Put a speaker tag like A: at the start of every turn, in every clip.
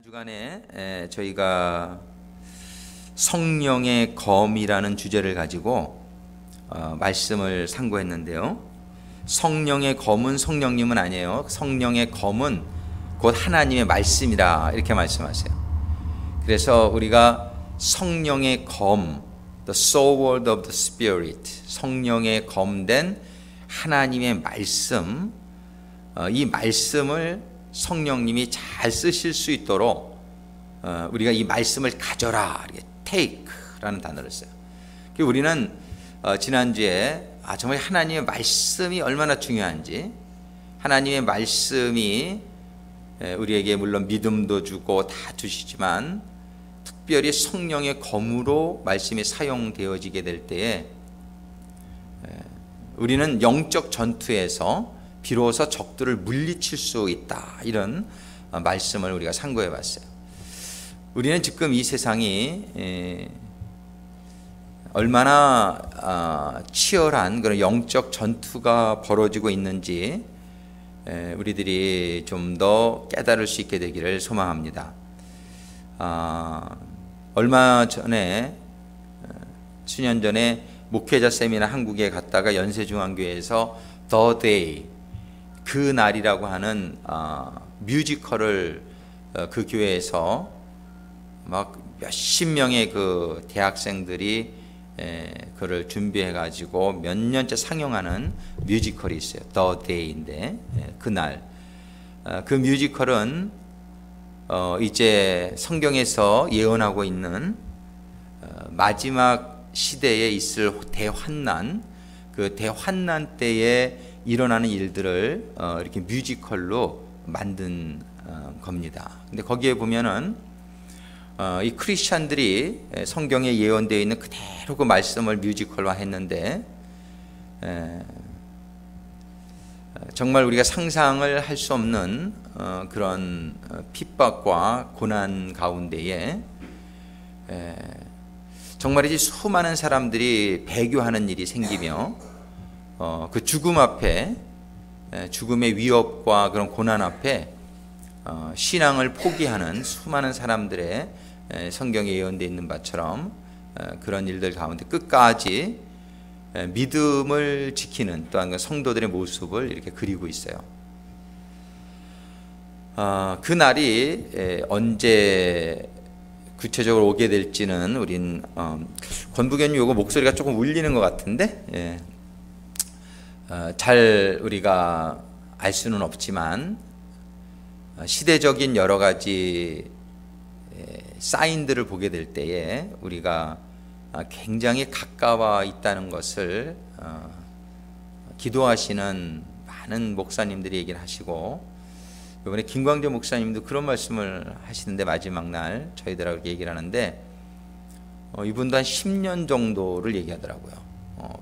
A: 주간에 저희가 성령의 검이라는 주제를 가지고 말씀을 상고했는데요. 성령의 검은 성령님은 아니에요. 성령의 검은 곧 하나님의 말씀이라 이렇게 말씀하세요. 그래서 우리가 성령의 검, the sword of the Spirit, 성령의 검된 하나님의 말씀, 이 말씀을 성령님이 잘 쓰실 수 있도록 우리가 이 말씀을 가져라, take라는 단어를 써요. 우리는 지난주에 정말 하나님의 말씀이 얼마나 중요한지, 하나님의 말씀이 우리에게 물론 믿음도 주고 다 주시지만 특별히 성령의 검으로 말씀이 사용되어지게 될 때에 우리는 영적 전투에서 비로소 적들을 물리칠 수 있다, 이런 말씀을 우리가 상고해 봤어요. 우리는 지금 이 세상이 얼마나 치열한 그런 영적 전투가 벌어지고 있는지 우리들이 좀 더 깨달을 수 있게 되기를 소망합니다. 얼마 전에 수년 전에 목회자 세미나 한국에 갔다가 연세중앙교회에서 The Day, 그 날이라고 하는 뮤지컬을 그 교회에서 막 몇십 명의 그 대학생들이 그를 준비해 가지고 몇 년째 상영하는 뮤지컬이 있어요. The Day인데 그날 그 뮤지컬은 이제 성경에서 예언하고 있는 마지막 시대에 있을 대환난, 그 대환난 때에 일어나는 일들을 이렇게 뮤지컬로 만든 겁니다. 근데 거기에 보면은 이 크리스찬들이 성경에 예언되어 있는 그대로 그 말씀을 뮤지컬화 했는데 정말 우리가 상상을 할 수 없는 그런 핍박과 고난 가운데에 정말이지 수많은 사람들이 배교하는 일이 생기며 그 죽음 앞에, 죽음의 위협과 그런 고난 앞에 신앙을 포기하는 수많은 사람들의 성경에 예언되어 있는 바처럼 그런 일들 가운데 끝까지 믿음을 지키는 또한 성도들의 모습을 이렇게 그리고 있어요. 그 날이 언제 구체적으로 오게 될지는 우린 권부견님 요거 목소리가 조금 울리는 것 같은데 잘 우리가 알 수는 없지만 시대적인 여러 가지 사인들을 보게 될 때에 우리가 굉장히 가까워 있다는 것을 기도하시는 많은 목사님들이 얘기를 하시고, 이번에 김광재 목사님도 그런 말씀을 하시는데 마지막 날 저희들하고 얘기를 하는데 이분도 한 10년 정도를 얘기하더라고요.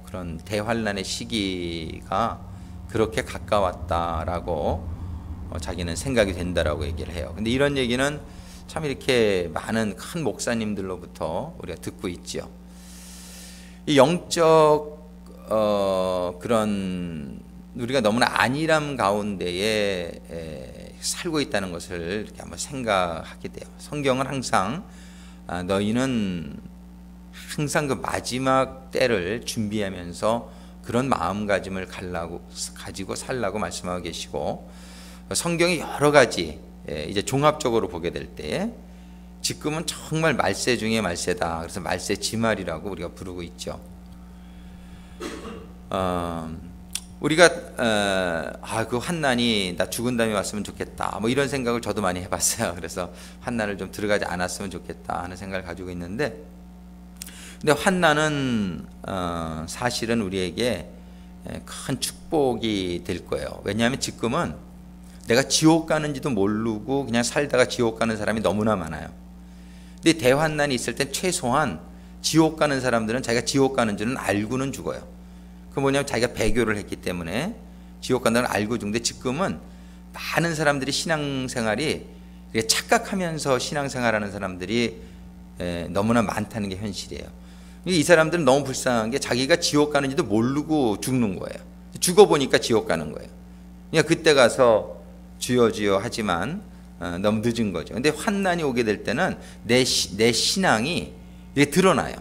A: 그런 대환란의 시기가 그렇게 가까웠다라고 자기는 생각이 된다라고 얘기를 해요. 근데 이런 얘기는 참 이렇게 많은 큰 목사님들로부터 우리가 듣고 있죠. 이 영적 그런 우리가 너무나 안일함 가운데에 살고 있다는 것을 이렇게 한번 생각하게 돼요. 성경은 항상 너희는 항상 그 마지막 때를 준비하면서 그런 마음가짐을 가지고 살라고 말씀하고 계시고, 성경이 여러 가지 이제 종합적으로 보게 될 때 지금은 정말 말세 중에 말세다. 그래서 말세 지말이라고 우리가 부르고 있죠. 우리가 그 환난이 나 죽은 다음에 왔으면 좋겠다, 뭐 이런 생각을 저도 많이 해봤어요. 그래서 환난을 좀 들어가지 않았으면 좋겠다 하는 생각을 가지고 있는데, 근데 환난은 사실은 우리에게 큰 축복이 될 거예요. 왜냐하면 지금은 내가 지옥 가는지도 모르고 그냥 살다가 지옥 가는 사람이 너무나 많아요. 근데 대환난이 있을 땐 최소한 지옥 가는 사람들은 자기가 지옥 가는 줄은 알고는 죽어요. 그 뭐냐면 자기가 배교를 했기 때문에 지옥 간다는 걸 알고 죽는데, 지금은 많은 사람들이 신앙생활이 착각하면서 신앙생활하는 사람들이 너무나 많다는 게 현실이에요. 이 사람들은 너무 불쌍한 게 자기가 지옥 가는지도 모르고 죽는 거예요. 죽어보니까 지옥 가는 거예요. 그러니까 그때 가서 주여 주여 하지만 너무 늦은 거죠. 근데 환난이 오게 될 때는 내 신앙이 이게 드러나요.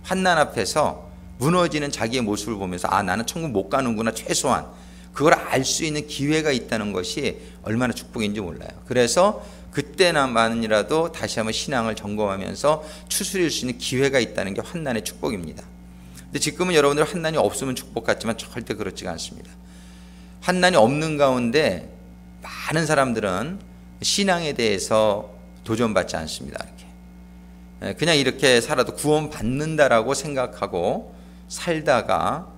A: 환난 앞에서 무너지는 자기의 모습을 보면서 아, 나는 천국 못 가는구나. 최소한 그걸 알 수 있는 기회가 있다는 것이 얼마나 축복인지 몰라요. 그래서 그때나만이라도 다시 한번 신앙을 점검하면서 추스릴 수 있는 기회가 있다는 게 환난의 축복입니다. 근데 지금은 여러분들 환난이 없으면 축복 같지만 절대 그렇지가 않습니다. 환난이 없는 가운데 많은 사람들은 신앙에 대해서 도전받지 않습니다. 이렇게 그냥 이렇게 살아도 구원받는다라고 생각하고 살다가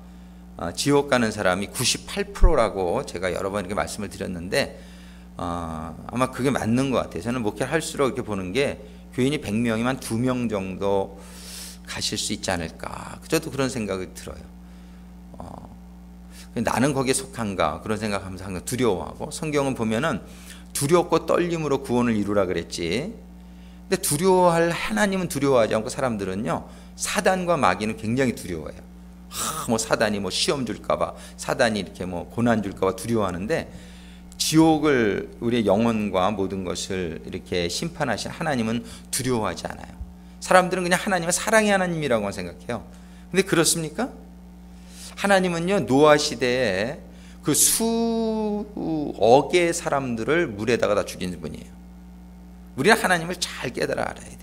A: 지옥 가는 사람이 98%라고 제가 여러 번 이렇게 말씀을 드렸는데 아마 그게 맞는 것 같아요. 저는 목회를 할수록 이렇게 보는 게 교인이 100명이면 2명 정도 가실 수 있지 않을까. 저도 그런 생각이 들어요. 나는 거기에 속한가 그런 생각하면서 항상 두려워하고, 성경은 보면은 두렵고 떨림으로 구원을 이루라 그랬지. 근데 두려워할 하나님은 두려워하지 않고 사람들은요 사단과 마귀는 굉장히 두려워해요. 뭐 사단이 뭐 시험 줄까봐, 사단이 이렇게 뭐 고난 줄까봐 두려워하는데, 지옥을 우리의 영혼과 모든 것을 이렇게 심판하신 하나님은 두려워하지 않아요. 사람들은 그냥 하나님은 사랑의 하나님이라고만 생각해요. 근데 그렇습니까? 하나님은요 노아 시대에 그 수억의 사람들을 물에다가 다 죽인 분이에요. 우리는 하나님을 잘 깨달아 알아야 돼요.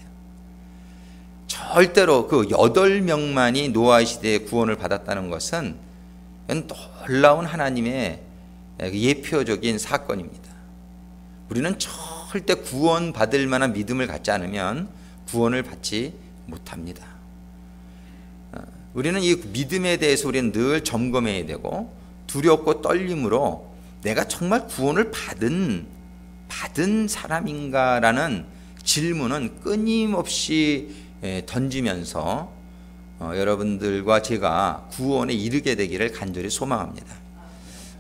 A: 절대로 그 8명만이 노아 시대에 구원을 받았다는 것은 놀라운 하나님의 예표적인 사건입니다. 우리는 절대 구원받을 만한 믿음을 갖지 않으면 구원을 받지 못합니다. 우리는 이 믿음에 대해서 우리는 늘 점검해야 되고, 두렵고 떨림으로 내가 정말 구원을 받은 사람인가라는 질문은 끊임없이 던지면서 여러분들과 제가 구원에 이르게 되기를 간절히 소망합니다.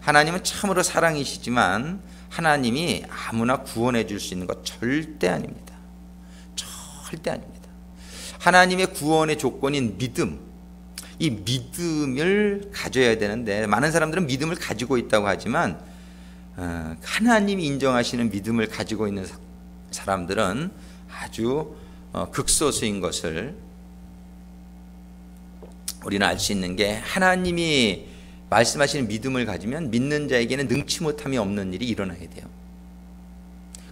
A: 하나님은 참으로 사랑이시지만 하나님이 아무나 구원해 줄 수 있는 것 절대 아닙니다. 절대 아닙니다. 하나님의 구원의 조건인 믿음, 이 믿음을 가져야 되는데, 많은 사람들은 믿음을 가지고 있다고 하지만 하나님이 인정하시는 믿음을 가지고 있는 사람들은 아주 극소수인 것을 우리는 알 수 있는 게, 하나님이 말씀하시는 믿음을 가지면 믿는 자에게는 능치 못함이 없는 일이 일어나야 돼요.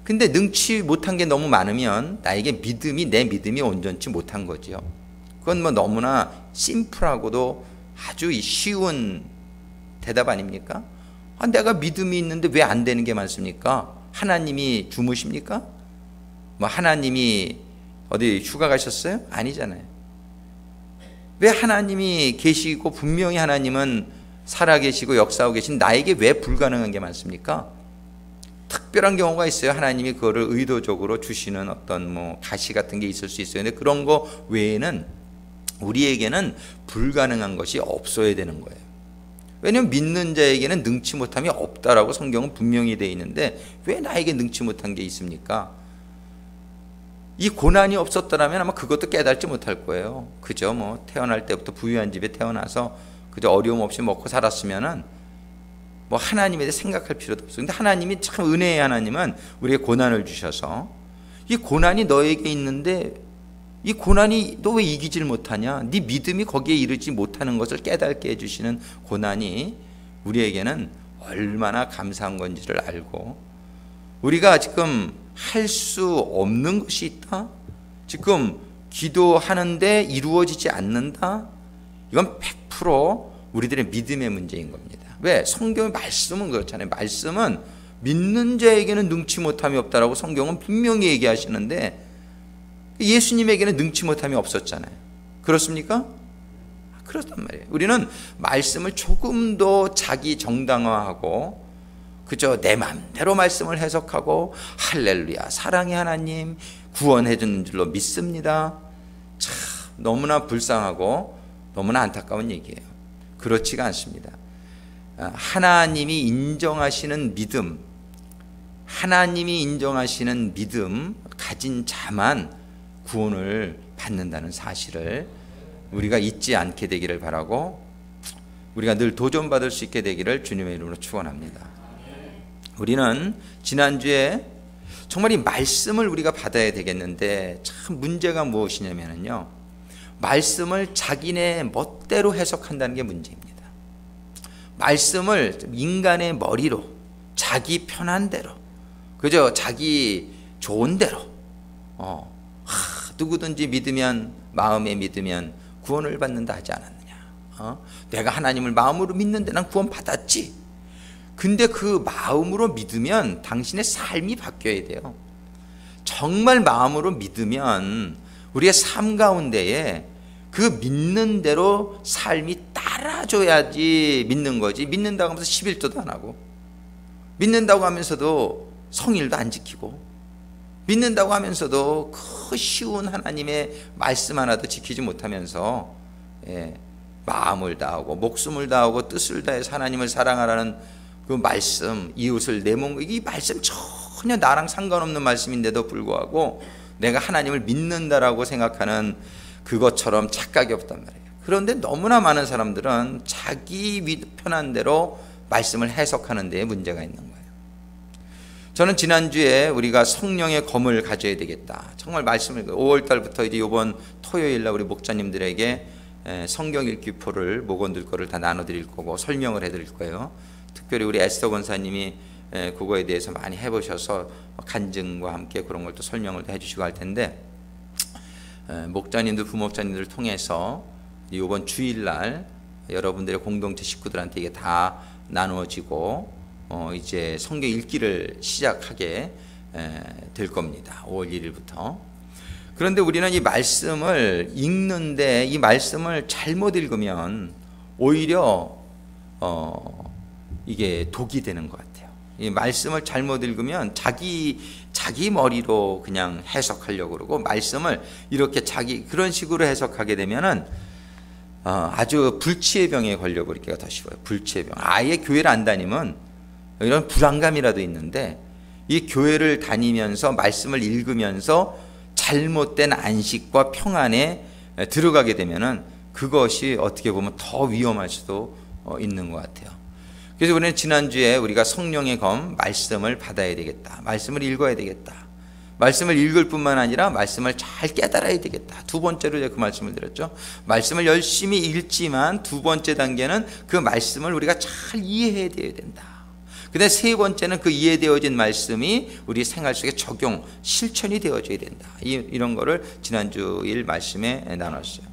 A: 근데 능치 못한 게 너무 많으면 나에게 내 믿음이 온전치 못한 거지요. 그건 뭐 너무나 심플하고도 아주 쉬운 대답 아닙니까? 내가 믿음이 있는데 왜 안 되는 게 많습니까? 하나님이 주무십니까? 뭐 하나님이 어디 휴가 가셨어요? 아니잖아요. 왜 하나님이 계시고 분명히 하나님은 살아계시고 역사하고 계신 나에게 왜 불가능한 게 많습니까? 특별한 경우가 있어요. 하나님이 그거를 의도적으로 주시는 어떤 뭐 가시 같은 게 있을 수 있어요. 근데 그런 거 외에는 우리에게는 불가능한 것이 없어야 되는 거예요. 왜냐하면 믿는 자에게는 능치 못함이 없다라고 성경은 분명히 되어 있는데 왜 나에게 능치 못한 게 있습니까? 이 고난이 없었더라면 아마 그것도 깨닫지 못할 거예요. 그죠? 뭐 태어날 때부터 부유한 집에 태어나서 그저 어려움 없이 먹고 살았으면은 뭐 하나님에 대해 생각할 필요도 없어요. 근데 하나님이 참 은혜의 하나님은 우리에게 고난을 주셔서, 이 고난이 너에게 있는데 이 고난이 너 왜 이기질 못하냐? 네 믿음이 거기에 이르지 못하는 것을 깨닫게 해주시는 고난이 우리에게는 얼마나 감사한 건지를 알고, 우리가 지금 할 수 없는 것이 있다? 지금 기도하는데 이루어지지 않는다? 이건 100% 우리들의 믿음의 문제인 겁니다. 왜? 성경의 말씀은 그렇잖아요. 말씀은 믿는 자에게는 능치 못함이 없다라고 성경은 분명히 얘기하시는데 예수님에게는 능치 못함이 없었잖아요. 그렇습니까? 그렇단 말이에요. 우리는 말씀을 조금 더 자기 정당화하고 그저 내 마음대로 말씀을 해석하고 할렐루야 사랑의 하나님 구원해 주는 줄로 믿습니다. 참 너무나 불쌍하고 너무나 안타까운 얘기예요. 그렇지가 않습니다. 하나님이 인정하시는 믿음, 하나님이 인정하시는 믿음 가진 자만 구원을 받는다는 사실을 우리가 잊지 않게 되기를 바라고, 우리가 늘 도전받을 수 있게 되기를 주님의 이름으로 축원합니다. 우리는 지난주에 정말 이 말씀을 우리가 받아야 되겠는데 참 문제가 무엇이냐면요, 말씀을 자기네 멋대로 해석한다는 게 문제입니다. 말씀을 인간의 머리로 자기 편한 대로, 그저 자기 좋은 대로 누구든지 믿으면, 마음에 믿으면 구원을 받는다 하지 않았느냐. 내가 하나님을 마음으로 믿는데 난 구원 받았지. 근데 그 마음으로 믿으면 당신의 삶이 바뀌어야 돼요. 정말 마음으로 믿으면 우리의 삶 가운데에 그 믿는 대로 삶이 따라줘야지 믿는 거지. 믿는다고 하면서 11조도 안 하고, 믿는다고 하면서도 성일도 안 지키고, 믿는다고 하면서도 그 쉬운 하나님의 말씀 하나도 지키지 못하면서 마음을 다하고 목숨을 다하고 뜻을 다해서 하나님을 사랑하라는 그 말씀, 이웃을 내 몸, 이 말씀 전혀 나랑 상관없는 말씀인데도 불구하고 내가 하나님을 믿는다라고 생각하는 그것처럼 착각이 없단 말이에요. 그런데 너무나 많은 사람들은 자기 편한 대로 말씀을 해석하는 데에 문제가 있는 거예요. 저는 지난주에 우리가 성령의 검을 가져야 되겠다, 정말 말씀을 5월달부터 이제 이번 토요일날 우리 목자님들에게 성경 읽기표를 목원들 거를 다 나눠드릴 거고 설명을 해드릴 거예요. 특별히 우리 에스더 권사님이 그거에 대해서 많이 해보셔서 간증과 함께 그런 걸 또 설명을 해주시고 할 텐데, 목자님들, 부목자님들을 통해서 이번 주일날 여러분들의 공동체 식구들한테 이게 다 나누어지고 이제 성경 읽기를 시작하게 될 겁니다. 5월 1일부터. 그런데 우리는 이 말씀을 읽는데 이 말씀을 잘못 읽으면 오히려 이게 독이 되는 것 같아요. 이 말씀을 잘못 읽으면 자기 머리로 그냥 해석하려고 그러고, 말씀을 이렇게 그런 식으로 해석하게 되면은 아주 불치의 병에 걸려버리기가 더 쉬워요. 불치의 병. 아예 교회를 안 다니면 이런 불안감이라도 있는데, 이 교회를 다니면서 말씀을 읽으면서 잘못된 안식과 평안에 들어가게 되면은 그것이 어떻게 보면 더 위험할 수도 있는 것 같아요. 그래서 우리는 지난주에 우리가 성령의 검, 말씀을 받아야 되겠다, 말씀을 읽어야 되겠다, 말씀을 읽을 뿐만 아니라 말씀을 잘 깨달아야 되겠다. 두 번째로 제가 그 말씀을 드렸죠. 말씀을 열심히 읽지만 두 번째 단계는 그 말씀을 우리가 잘 이해해야 된다. 근데 세 번째는 그 이해되어진 말씀이 우리 생활 속에 적용, 실천이 되어져야 된다. 이런 거를 지난주 일 말씀에 나눴어요.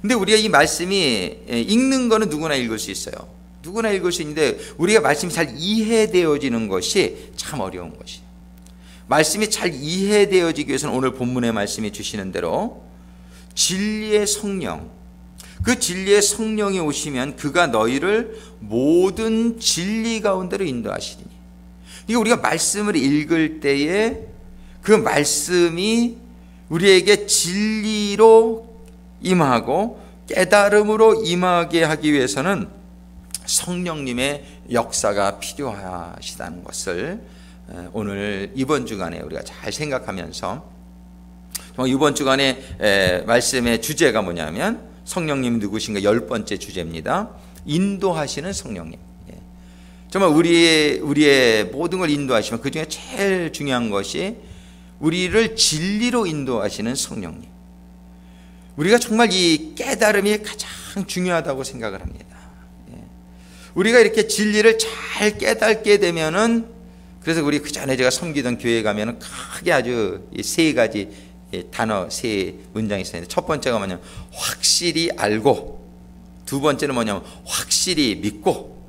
A: 근데 우리가 이 말씀이 읽는 거는 누구나 읽을 수 있어요. 누구나 읽을 수 있는데 우리가 말씀이 잘 이해되어지는 것이 참 어려운 것이에요. 말씀이 잘 이해되어지기 위해서는 오늘 본문의 말씀이 주시는 대로 진리의 성령, 그 진리의 성령이 오시면 그가 너희를 모든 진리 가운데로 인도하시리니. 이게 우리가 말씀을 읽을 때에 그 말씀이 우리에게 진리로 임하고 깨달음으로 임하게 하기 위해서는 성령님의 역사가 필요하시다는 것을 오늘 이번 주간에 우리가 잘 생각하면서, 이번 주간에 말씀의 주제가 뭐냐면 성령님 누구신가 10번째 주제입니다. 인도하시는 성령님. 정말 우리의 모든 걸 인도하시면 그 중에 제일 중요한 것이 우리를 진리로 인도하시는 성령님. 우리가 정말 이 깨달음이 가장 중요하다고 생각을 합니다. 우리가 이렇게 진리를 잘 깨닫게 되면은, 그래서 우리 그 전에 제가 섬기던 교회에 가면은 크게 아주 세 가지 단어, 세 문장이 있었는데, 첫 번째가 뭐냐면 확실히 알고, 두 번째는 뭐냐면 확실히 믿고,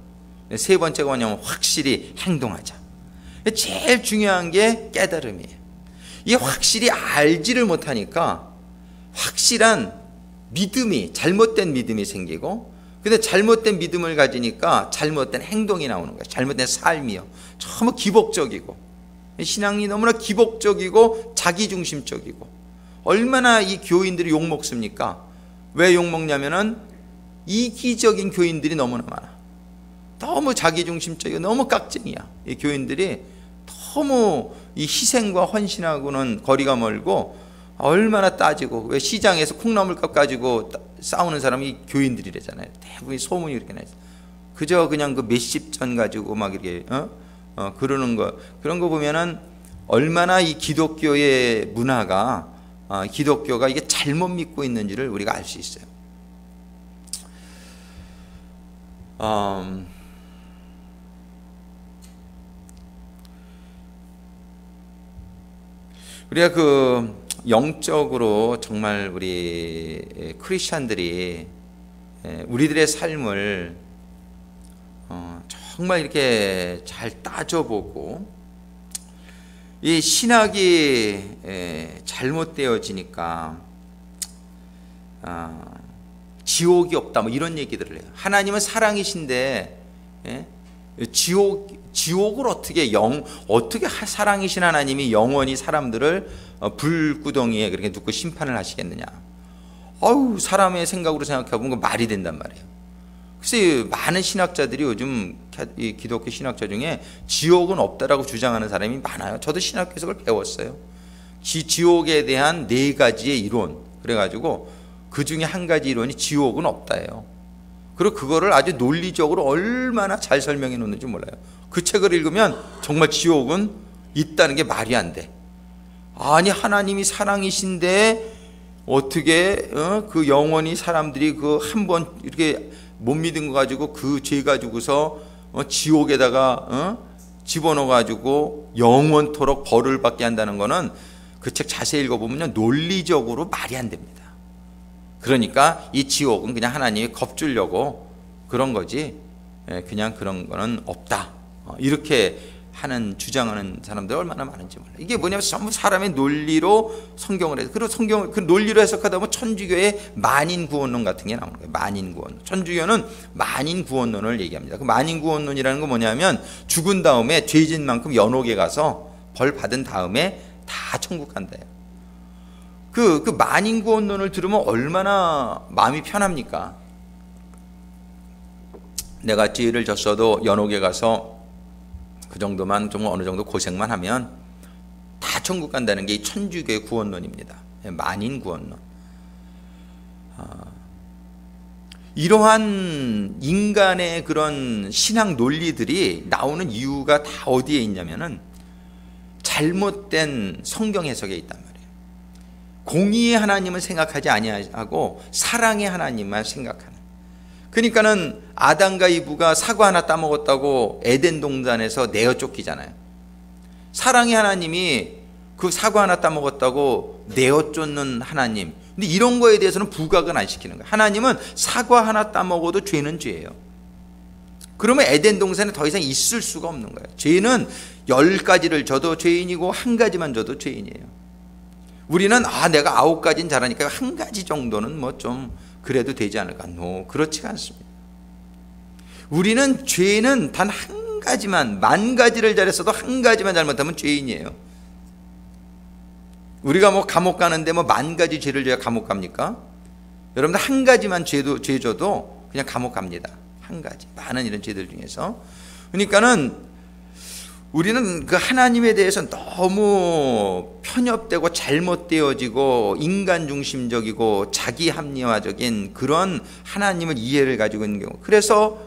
A: 세 번째가 뭐냐면 확실히 행동하자. 제일 중요한 게 깨달음이에요. 이게 확실히 알지를 못하니까 확실한 믿음이, 잘못된 믿음이 생기고, 근데 잘못된 믿음을 가지니까 잘못된 행동이 나오는 거예요. 잘못된 삶이요. 너무 기복적이고, 신앙이 너무나 기복적이고 자기중심적이고. 얼마나 이 교인들이 욕먹습니까? 왜 욕먹냐면은 이기적인 교인들이 너무나 많아. 너무 자기중심적이고 너무 깍쟁이야. 이 교인들이 너무 이 희생과 헌신하고는 거리가 멀고, 얼마나 따지고, 왜 시장에서 콩나물값 가지고 싸우는 사람이 교인들이래잖아요. 대부분 소문이 그렇게 나요. 그저 그냥 그 몇십 전 가지고 막 이렇게 그러는 거, 그런 거 보면은 얼마나 이 기독교의 문화가 기독교가 이게 잘못 믿고 있는지를 우리가 알 수 있어요. 우리가 그 영적으로 정말 우리 크리스찬들이 우리들의 삶을 정말 이렇게 잘 따져보고 이 신학이 잘못되어지니까 지옥이 없다 뭐 이런 얘기들을 해요. 하나님은 사랑이신데 지옥을 어떻게 사랑이신 하나님이 영원히 사람들을 불구덩이에 그렇게 놓고 심판을 하시겠느냐. 사람의 생각으로 생각해보면 말이 된단 말이에요. 글쎄 많은 신학자들이 요즘 이 기독교 신학자 중에 지옥은 없다라고 주장하는 사람이 많아요. 저도 신학교에서 그걸 배웠어요. 지옥에 대한 4가지의 이론, 그래가지고 그 중에 한 가지 이론이 지옥은 없다예요. 그리고 그거를 아주 논리적으로 얼마나 잘 설명해 놓는지 몰라요. 그 책을 읽으면 정말 지옥은 있다는 게 말이 안 돼. 아니 하나님이 사랑이신데 어떻게 그 영원히 사람들이 그 한 번 이렇게 못 믿은 거 가지고 그 죄 가지고서 지옥에다가 집어넣어 가지고 영원토록 벌을 받게 한다는 거는 그 책 자세히 읽어보면요 논리적으로 말이 안 됩니다. 그러니까 이 지옥은 그냥 하나님이 겁주려고 그런 거지 그냥 그런 거는 없다 이렇게 하는 주장하는 사람들 얼마나 많은지 몰라요. 이게 뭐냐면 전부 사람의 논리로 성경을 해서 그리고 성경을 그 논리로 해석하다 보면 천주교의 만인구원론 같은 게 나오는 거예요. 만인구원론. 천주교는 만인구원론을 얘기합니다. 그 만인구원론이라는 건 뭐냐면 죽은 다음에 죄진 만큼 연옥에 가서 벌 받은 다음에 다 천국 간대요. 그 만인구원론을 들으면 얼마나 마음이 편합니까? 내가 죄를 졌어도 연옥에 가서 그 정도만 좀 어느 정도 고생만 하면 다 천국 간다는 게 이 천주교의 구원론입니다. 만인구원론. 이러한 인간의 그런 신학 논리들이 나오는 이유가 다 어디에 있냐면은 잘못된 성경 해석에 있단 말이에요. 공의의 하나님을 생각하지 아니하고 사랑의 하나님만 생각하는. 그러니까는 아담과 이브가 사과 하나 따먹었다고 에덴 동산에서 내어 쫓기잖아요. 사랑의 하나님이 그 사과 하나 따먹었다고 내어 쫓는 하나님. 근데 이런 거에 대해서는 부각은 안 시키는 거예요. 하나님은 사과 하나 따먹어도 죄는 죄예요. 그러면 에덴 동산에 더 이상 있을 수가 없는 거예요. 죄는 10가지를 져도 죄인이고 한 가지만 져도 죄인이에요. 우리는 내가 9가지는 잘하니까 한 가지 정도는 뭐 좀 그래도 되지 않을까? 그렇지가 않습니다. 우리는 죄는 단 한 가지만, 10,000가지를 잘했어도 한 가지만 잘못하면 죄인이에요. 우리가 뭐 감옥 가는데 뭐 10,000가지 죄를 져야 감옥 갑니까? 여러분들 한 가지만 죄 져도 그냥 감옥 갑니다. 한 가지. 많은 이런 죄들 중에서. 그러니까는 우리는 그 하나님에 대해서 너무 편협되고 잘못되어지고 인간 중심적이고 자기 합리화적인 그런 하나님을 이해를 가지고 있는 경우. 그래서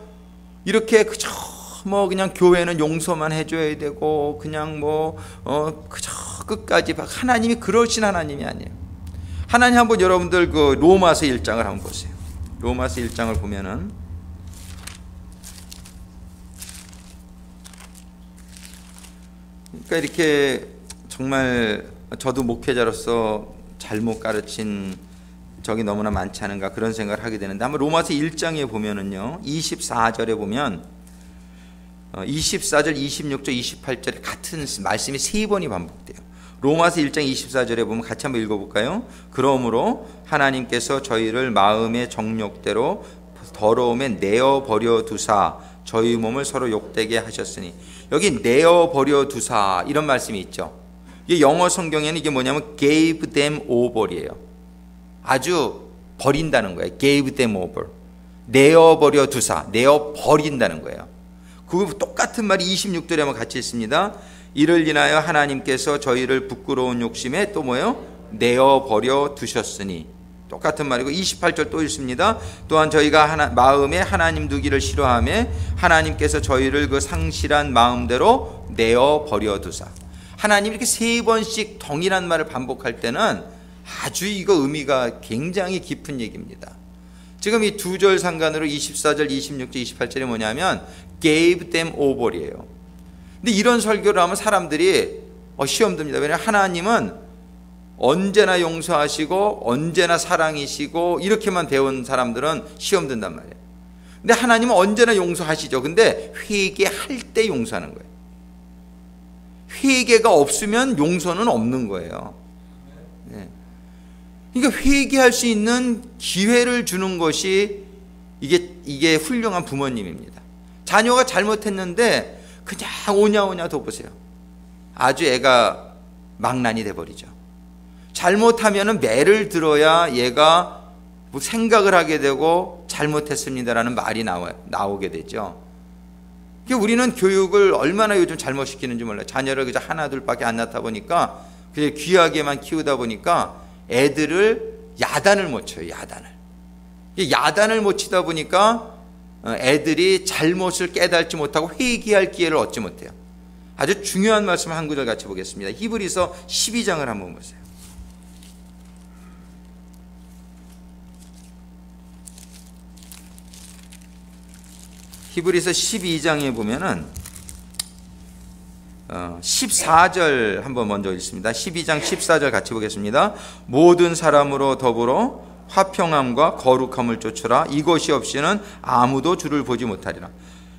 A: 이렇게 그저 뭐 그냥 교회는 용서만 해줘야 되고 그냥 뭐 그저 끝까지 하나님이 그러신 하나님이 아니에요. 하나님 한번 여러분들 그 로마서 1장을 한번 보세요. 로마서 1장을 보면은 그러니까 이렇게 정말 저도 목회자로서 잘못 가르친 적이 너무나 많지 않은가 그런 생각을 하게 되는데 한번 로마서 1장에 보면은요 24절에 보면 24절, 26절, 28절에 같은 말씀이 3번이 반복돼요. 로마서 1장 24절에 보면 같이 한번 읽어볼까요? 그러므로 하나님께서 저희를 마음의 정욕대로 더러움에 내어버려 두사 저희 몸을 서로 욕되게 하셨으니 여기 내어버려 두사 이런 말씀이 있죠. 이게 영어 성경에는 이게 뭐냐면 gave them over이에요. 아주 버린다는 거예요. gave them over. 내어버려 두사, 내어버린다는 거예요. 그 똑같은 말이 26절에 한번 같이 있습니다. 이를 인하여 하나님께서 저희를 부끄러운 욕심에 또 뭐예요? 내어버려 두셨으니 똑같은 말이고 28절 또 있습니다. 또한 저희가 마음에 하나님 두기를 싫어하며 하나님께서 저희를 그 상실한 마음대로 내어버려 두사 하나님 이렇게 3번씩 동일한 말을 반복할 때는 아주 이거 의미가 굉장히 깊은 얘기입니다. 지금 이 2절 상관으로 24절, 26절, 28절이 뭐냐면 gave them over이에요. 근데 이런 설교를 하면 사람들이 시험 듭니다. 왜냐하면 하나님은 언제나 용서하시고 언제나 사랑이시고 이렇게만 배운 사람들은 시험 든단 말이에요. 근데 하나님은 언제나 용서하시죠. 근데 회개할 때 용서하는 거예요. 회개가 없으면 용서는 없는 거예요. 네. 그러니까 회개할 수 있는 기회를 주는 것이 이게 훌륭한 부모님입니다. 자녀가 잘못했는데 그냥 오냐오냐 둬보세요. 아주 애가 망난이 돼버리죠. 잘못하면 매를 들어야 얘가 뭐 생각을 하게 되고 잘못했습니다라는 말이 나오게 되죠. 우리는 교육을 얼마나 요즘 잘못시키는지 몰라요. 자녀를 그저 하나 둘밖에 안 낳다 보니까 그냥 귀하게만 키우다 보니까 애들을 야단을 못 쳐요. 야단을 못 치다 보니까 애들이 잘못을 깨닫지 못하고 회개할 기회를 얻지 못해요. 아주 중요한 말씀 한 구절 같이 보겠습니다. 히브리서 12장을 한번 보세요. 히브리서 12장에 보면은 14절 한번 먼저 읽습니다. 12장 14절 같이 보겠습니다. 모든 사람으로 더불어 화평함과 거룩함을 쫓으라. 이것이 없이는 아무도 주를 보지 못하리라.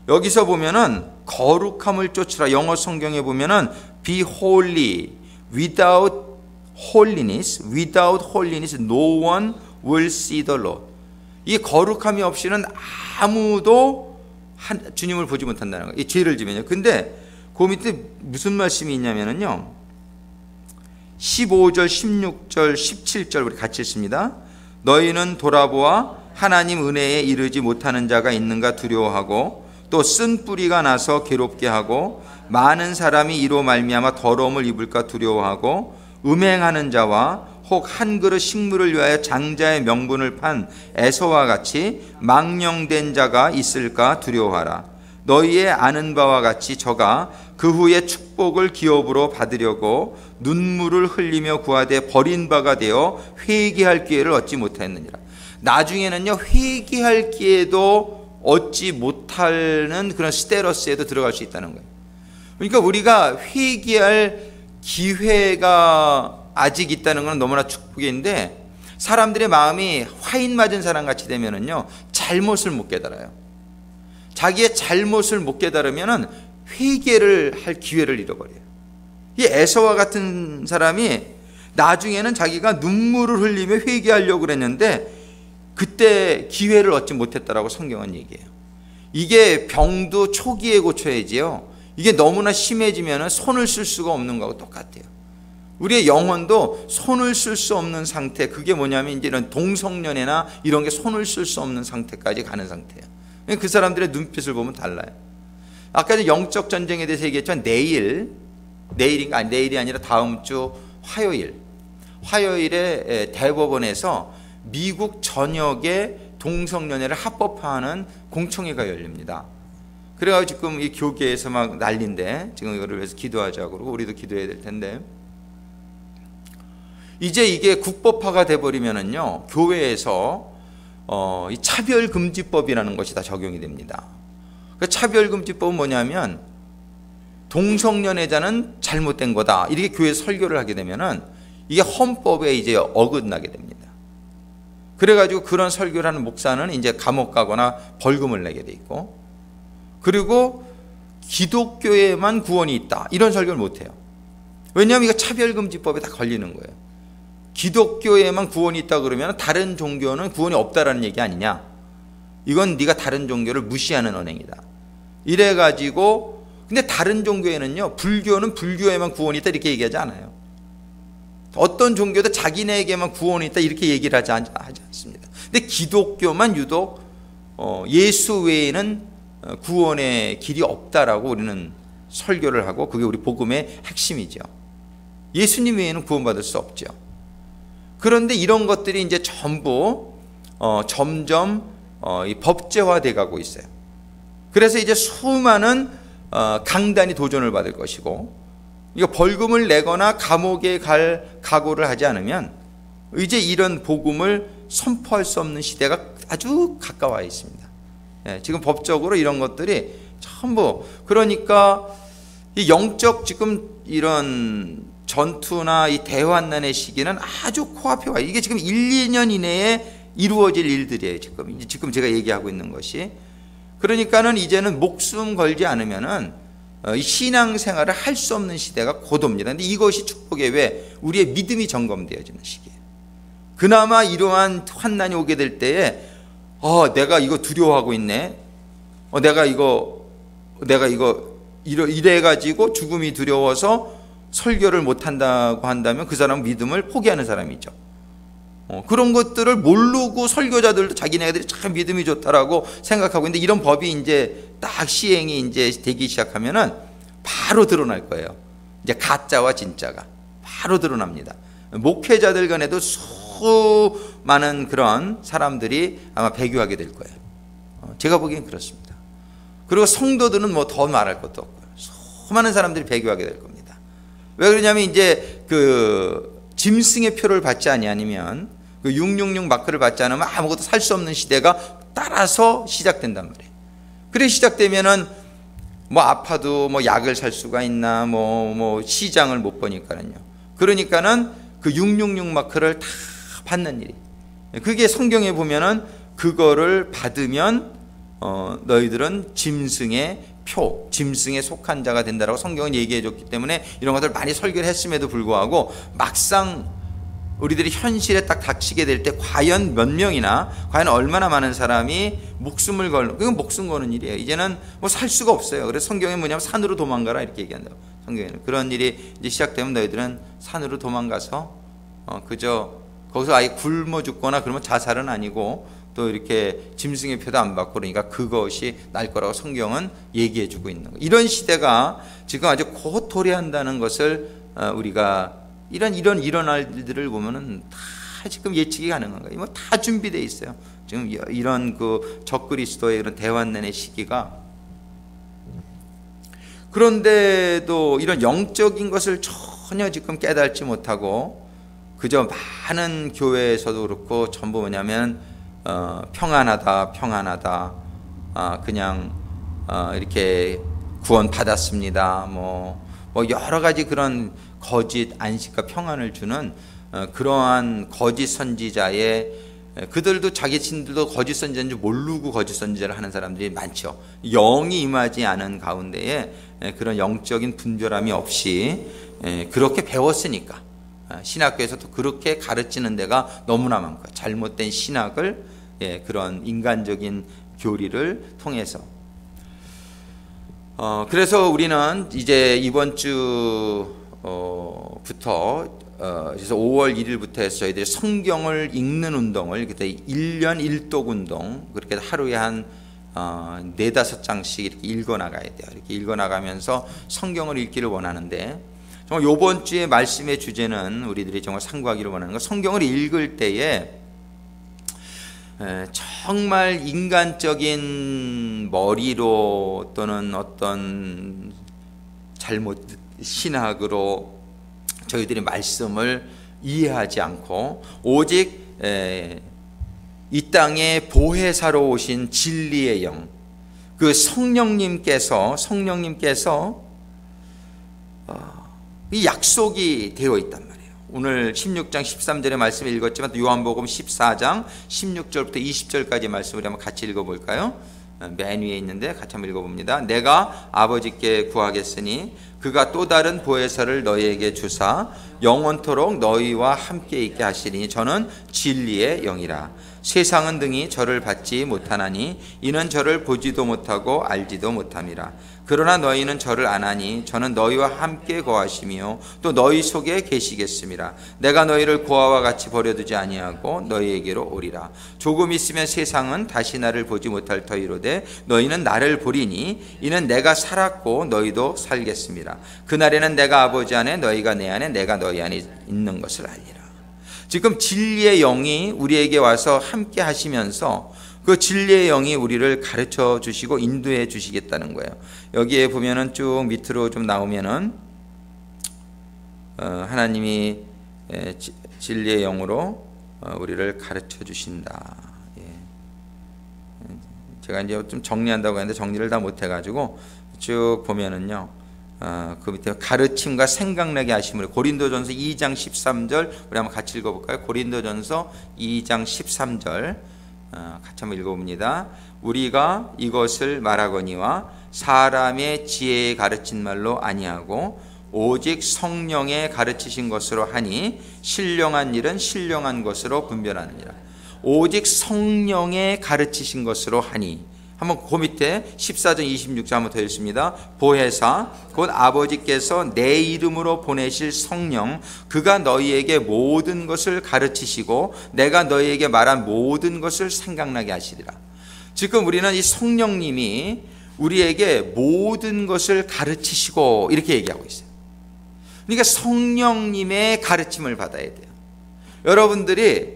A: 여기서 보면은 거룩함을 쫓으라. 영어 성경에 보면은 be holy. Without holiness no one will see the Lord. 이 거룩함이 없이는 아무도 주님을 보지 못한다는 거예요. 이 죄를 지면요. 근데 그 밑에 무슨 말씀이 있냐면요. 15절, 16절, 17절 우리 같이 읽습니다. 너희는 돌아보아 하나님 은혜에 이르지 못하는 자가 있는가 두려워하고 또 쓴 뿌리가 나서 괴롭게 하고 많은 사람이 이로 말미암아 더러움을 입을까 두려워하고 음행하는 자와 혹 한 그릇 식물을 위하여 장자의 명분을 판 에서와 같이 망령된 자가 있을까 두려워하라. 너희의 아는 바와 같이 저가 그 후에 축복을 기업으로 받으려고 눈물을 흘리며 구하되 버린 바가 되어 회개할 기회를 얻지 못하였느니라. 나중에는요, 회개할 기회도 얻지 못하는 그런 스테러스에도 들어갈 수 있다는 거예요. 그러니까 우리가 회개할 기회가 아직 있다는 건 너무나 축복인데, 사람들의 마음이 화인 맞은 사람 같이 되면은요, 잘못을 못 깨달아요. 자기의 잘못을 못 깨달으면은 회개를 할 기회를 잃어버려요. 이 에서와 같은 사람이 나중에는 자기가 눈물을 흘리며 회개하려고 그랬는데 그때 기회를 얻지 못했다라고 성경은 얘기해요. 이게 병도 초기에 고쳐야지요. 이게 너무나 심해지면은 손을 쓸 수가 없는 거하고 똑같아요. 우리의 영혼도 손을 쓸 수 없는 상태, 그게 뭐냐면 이제 이런 동성연애나 이런 게 손을 쓸 수 없는 상태까지 가는 상태예요. 그 사람들의 눈빛을 보면 달라요. 아까 영적 전쟁에 대해서 얘기했지만 내일이 아니라 다음 주 화요일에 대법원에서 미국 전역에 동성연애를 합법화하는 공청회가 열립니다. 그래가지고 지금 이 교계에서 막 난리인데 지금 이거를 위해서 기도하자고 그러고 우리도 기도해야 될 텐데, 이제 이게 국법화가 돼버리면은요, 교회에서 이 차별금지법이라는 것이 다 적용이 됩니다. 그 차별금지법은 뭐냐면 동성연애자는 잘못된 거다 이렇게 교회 설교를 하게 되면은 이게 헌법에 이제 어긋나게 됩니다. 그래가지고 그런 설교를 하는 목사는 이제 감옥 가거나 벌금을 내게 돼 있고, 그리고 기독교에만 구원이 있다 이런 설교를 못해요. 왜냐하면 이거 차별금지법에 다 걸리는 거예요. 기독교에만 구원이 있다 그러면 다른 종교는 구원이 없다라는 얘기 아니냐, 이건 네가 다른 종교를 무시하는 언행이다 이래가지고. 근데 다른 종교에는요, 불교는 불교에만 구원이 있다 이렇게 얘기하지 않아요. 어떤 종교도 자기네에게만 구원이 있다 이렇게 얘기를 하지 않습니다. 근데 기독교만 유독 예수 외에는 구원의 길이 없다라고 우리는 설교를 하고, 그게 우리 복음의 핵심이죠. 예수님 외에는 구원받을 수 없죠. 그런데 이런 것들이 이제 전부 점점 이 법제화돼 가고 있어요. 그래서 이제 수많은 강단이 도전을 받을 것이고, 이거 벌금을 내거나 감옥에 갈 각오를 하지 않으면 이제 이런 복음을 선포할 수 없는 시대가 아주 가까워 있습니다. 예, 지금 법적으로 이런 것들이 전부, 그러니까 이 영적 지금 이런 전투나 이 대환난의 시기는 아주 코앞에 와요. 이게 지금 1, 2년 이내에 이루어질 일들이에요. 지금 제가 얘기하고 있는 것이. 그러니까는 이제는 목숨 걸지 않으면은 이 신앙생활을 할 수 없는 시대가 곧 옵니다. 근데 이것이 축복의 왜 우리의 믿음이 점검되어지는 시기예요. 그나마 이러한 환난이 오게 될 때에 내가 이거 두려워하고 있네. 내가 이거 이래가지고 죽음이 두려워서 설교를 못한다고 한다면 그 사람은 믿음을 포기하는 사람이죠. 그런 것들을 모르고 설교자들도 자기네들이 참 믿음이 좋다라고 생각하고 있는데, 이런 법이 이제 딱 시행이 이제 되기 시작하면은 바로 드러날 거예요. 이제 가짜와 진짜가 바로 드러납니다. 목회자들 간에도 수많은 그런 사람들이 아마 배교하게 될 거예요. 제가 보기엔 그렇습니다. 그리고 성도들은 뭐 더 말할 것도 없고요. 수많은 사람들이 배교하게 될 겁니다. 왜 그러냐면 이제 그 짐승의 표를 받지 아니하면, 그 666 마크를 받지 않으면 아무것도 살 수 없는 시대가 따라서 시작된단 말이에요. 그래 시작되면은 뭐 아파도 뭐 약을 살 수가 있나, 뭐 시장을 못 보니까는요. 그러니까는 그 666 마크를 다 받는 일이. 그게 성경에 보면은 그거를 받으면 너희들은 짐승의 표, 짐승에 속한 자가 된다라고 성경은 얘기해 줬기 때문에 이런 것들 많이 설교를 했음에도 불구하고 막상 우리들이 현실에 딱 닥치게 될 때 과연 몇 명이나, 과연 얼마나 많은 사람이 목숨을 걸는, 그건 목숨 거는 일이에요. 이제는 뭐 살 수가 없어요. 그래서 성경에 뭐냐면 산으로 도망가라 이렇게 얘기한다고. 성경에는 그런 일이 이제 시작되면 너희들은 산으로 도망가서 그저 거기서 아예 굶어 죽거나 그러면 자살은 아니고 또 이렇게 짐승의 표도 안 받고, 그러니까 그것이 날 거라고 성경은 얘기해 주고 있는 거예요. 이런 시대가 지금 아주 곧 도래한다는 것을 우리가 이런 일어날 일들을 보면은 다 지금 예측이 가능한 거예요. 뭐 다 준비되어 있어요. 지금 이런 그 적그리스도의 이런 대환난의 시기가. 그런데도 이런 영적인 것을 전혀 지금 깨닫지 못하고 그저 많은 교회에서도 그렇고 전부 뭐냐면 평안하다, 그냥 이렇게 구원 받았습니다. 뭐 여러 가지 그런 거짓 안식과 평안을 주는 그러한 거짓 선지자의, 그들도 자기 신들도 거짓 선지자인 줄 모르고 거짓 선지자를 하는 사람들이 많죠. 영이 임하지 않은 가운데에 그런 영적인 분별함이 없이 그렇게 배웠으니까 신학교에서도 그렇게 가르치는 데가 너무나 많고요. 잘못된 신학을 그런 인간적인 교리를 통해서. 그래서 우리는 이제 이번 주부터 그래서 5월 1일부터 해서 저희들이 성경을 읽는 운동을, 그때 1년 1독 운동, 그렇게 하루에 한 4-5장씩 이렇게 읽어나가야 돼요. 이렇게 읽어나가면서 성경을 읽기를 원하는데, 정말 이번 주의 말씀의 주제는 우리들이 정말 상고하기를 원하는 것, 성경을 읽을 때에 정말 인간적인 머리로 또는 어떤 잘못 신학으로 저희들이 말씀을 이해하지 않고 오직 이 땅에 보혜사로 오신 진리의 영, 그 성령님께서 이 약속이 되어 있단 말이에요. 오늘 16장 13절의 말씀을 읽었지만 또 요한복음 14장 16절부터 20절까지 말씀을 한번 같이 읽어볼까요? 맨 위에 있는데 같이 한번 읽어봅니다. 내가 아버지께 구하겠으니 그가 또 다른 보혜사를 너희에게 주사 영원토록 너희와 함께 있게 하시리니 저는 진리의 영이라. 세상은 등이 저를 받지 못하나니 이는 저를 보지도 못하고 알지도 못함이라. 그러나 너희는 저를 아나니 저는 너희와 함께 거하시며 또 너희 속에 계시겠음이라. 내가 너희를 고아와 같이 버려두지 아니하고 너희에게로 오리라. 조금 있으면 세상은 다시 나를 보지 못할 터이로되 너희는 나를 보리니 이는 내가 살았고 너희도 살겠음이라. 그날에는 내가 아버지 안에 너희가 내 안에 내가 너희 안에 있는 것을 알리라. 지금 진리의 영이 우리에게 와서 함께 하시면서 그 진리의 영이 우리를 가르쳐 주시고 인도해 주시겠다는 거예요. 여기에 보면은 쭉 밑으로 좀 나오면은 하나님이 진리의 영으로 우리를 가르쳐 주신다. 예. 제가 이제 좀 정리한다고 했는데 정리를 다 못해가지고 쭉 보면은요, 그 밑에 가르침과 생각나게 하심으로, 고린도전서 2장 13절 우리 한번 같이 읽어볼까요? 고린도전서 2장 13절 같이 한번 읽어봅니다. 우리가 이것을 말하거니와 사람의 지혜에 가르친 말로 아니하고 오직 성령에 가르치신 것으로 하니 신령한 일은 신령한 것으로 분별하느니라. 오직 성령에 가르치신 것으로 하니, 한번 그 밑에 14절 26절 한번 더 읽습니다. 보혜사 곧 아버지께서 내 이름으로 보내실 성령, 그가 너희에게 모든 것을 가르치시고 내가 너희에게 말한 모든 것을 생각나게 하시리라. 지금 우리는 이 성령님이 우리에게 모든 것을 가르치시고 이렇게 얘기하고 있어요. 그러니까 성령님의 가르침을 받아야 돼요. 여러분들이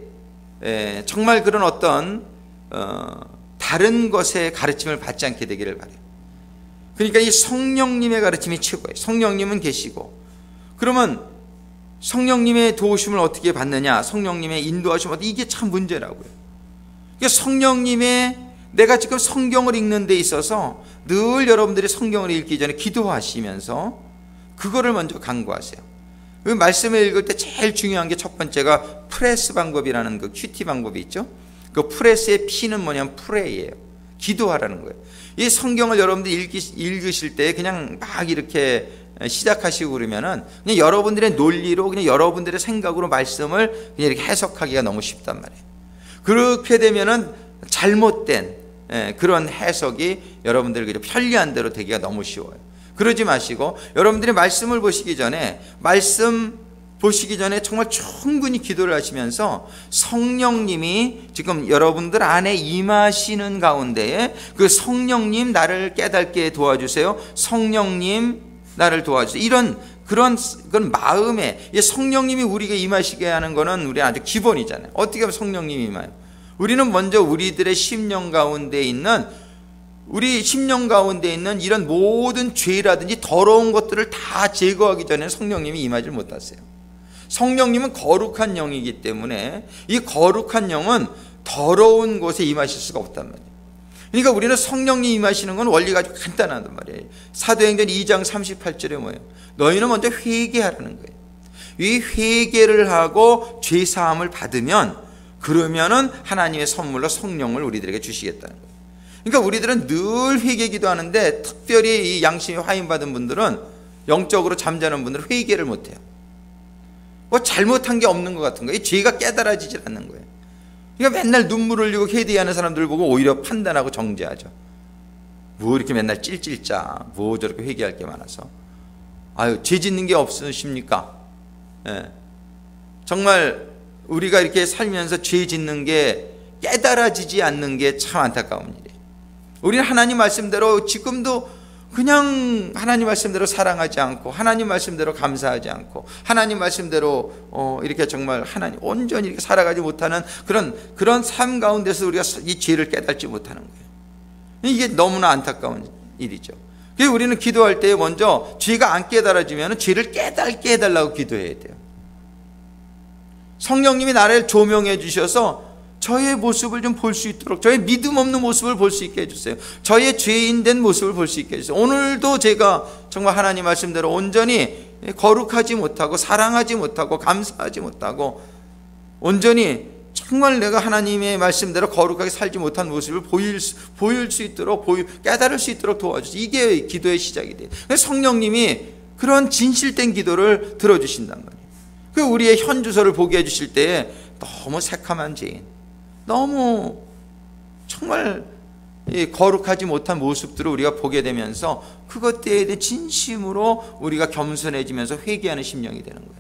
A: 정말 그런 어떤 다른 것의 가르침을 받지 않게 되기를 바라요. 그러니까 이 성령님의 가르침이 최고예요. 성령님은 계시고, 그러면 성령님의 도우심을 어떻게 받느냐, 성령님의 인도하심을, 이게 참 문제라고요. 그러니까 성령님의, 내가 지금 성경을 읽는 데 있어서 늘 여러분들이 성경을 읽기 전에 기도하시면서 그거를 먼저 간구하세요. 그 말씀을 읽을 때 제일 중요한 게 첫 번째가 프레스 방법이라는 그 큐티 방법이 있죠. 그 프레스의 P는 뭐냐면 프레이예요. 기도하라는 거예요. 이 성경을 여러분들 읽으실 때 그냥 막 이렇게 시작하시고 그러면은 그냥 여러분들의 논리로, 그냥 여러분들의 생각으로 말씀을 그냥 이렇게 해석하기가 너무 쉽단 말이에요. 그렇게 되면은 잘못된 그런 해석이 여러분들 그저 편리한 대로 되기가 너무 쉬워요. 그러지 마시고 여러분들이 말씀을 보시기 전에 정말 충분히 기도를 하시면서 성령님이 지금 여러분들 안에 임하시는 가운데에 그 성령님 나를 깨닫게 도와주세요. 성령님 나를 도와주세요. 이런 그런 마음에, 성령님이 우리에게 임하시게 하는 거는 우리 아주 기본이잖아요. 어떻게 하면 성령님이 임해요? 우리는 먼저 우리들의 심령 가운데 있는 이런 모든 죄라든지 더러운 것들을 다 제거하기 전에 성령님이 임하지 못하세요. 성령님은 거룩한 영이기 때문에 이 거룩한 영은 더러운 곳에 임하실 수가 없단 말이에요. 그러니까 우리는 성령님 임하시는 건 원리가 아주 간단하단 말이에요. 사도행전 2장 38절에 뭐예요? 너희는 먼저 회개하라는 거예요. 이 회개를 하고 죄사함을 받으면, 그러면은 하나님의 선물로 성령을 우리들에게 주시겠다는 거예요. 그러니까 우리들은 늘 회개 기도하는데, 특별히 이 양심이 화인받은 분들은, 영적으로 잠자는 분들은 회개를 못해요. 뭐 잘못한 게 없는 것 같은 거예요. 이 죄가 깨달아지질 않는 거예요. 그러니까 맨날 눈물 흘리고 회개하는 사람들 보고 오히려 판단하고 정죄하죠. 뭐 이렇게 맨날 찔찔짜, 뭐 저렇게 회개할 게 많아서, 아유 죄 짓는 게 없으십니까? 정말 우리가 이렇게 살면서 죄 짓는 게 깨달아지지 않는 게 참 안타까운 일이에요. 우리는 하나님 말씀대로 지금도 그냥 하나님 말씀대로 사랑하지 않고, 하나님 말씀대로 감사하지 않고, 하나님 말씀대로 이렇게 정말 하나님 온전히 이렇게 살아가지 못하는 그런 삶 가운데서 우리가 이 죄를 깨닫지 못하는 거예요. 이게 너무나 안타까운 일이죠. 그래서 우리는 기도할 때 먼저 죄가 안 깨달아지면 죄를 깨닫게 해달라고 기도해야 돼요. 성령님이 나를 조명해 주셔서 저의 모습을 좀 볼 수 있도록, 저의 믿음 없는 모습을 볼 수 있게 해주세요. 저의 죄인된 모습을 볼 수 있게 해주세요. 오늘도 제가 정말 하나님 말씀대로 온전히 거룩하지 못하고, 사랑하지 못하고, 감사하지 못하고, 온전히 정말 내가 하나님의 말씀대로 거룩하게 살지 못한 모습을 보일 수 있도록, 깨달을 수 있도록 도와주세요. 이게 기도의 시작이 돼요. 성령님이 그런 진실된 기도를 들어주신단 말이에요. 그 우리의 현주소를 보게 해주실 때에 너무 새카만 죄인, 너무 정말 거룩하지 못한 모습들을 우리가 보게 되면서 그것에 대해 진심으로 우리가 겸손해지면서 회개하는 심령이 되는 거예요.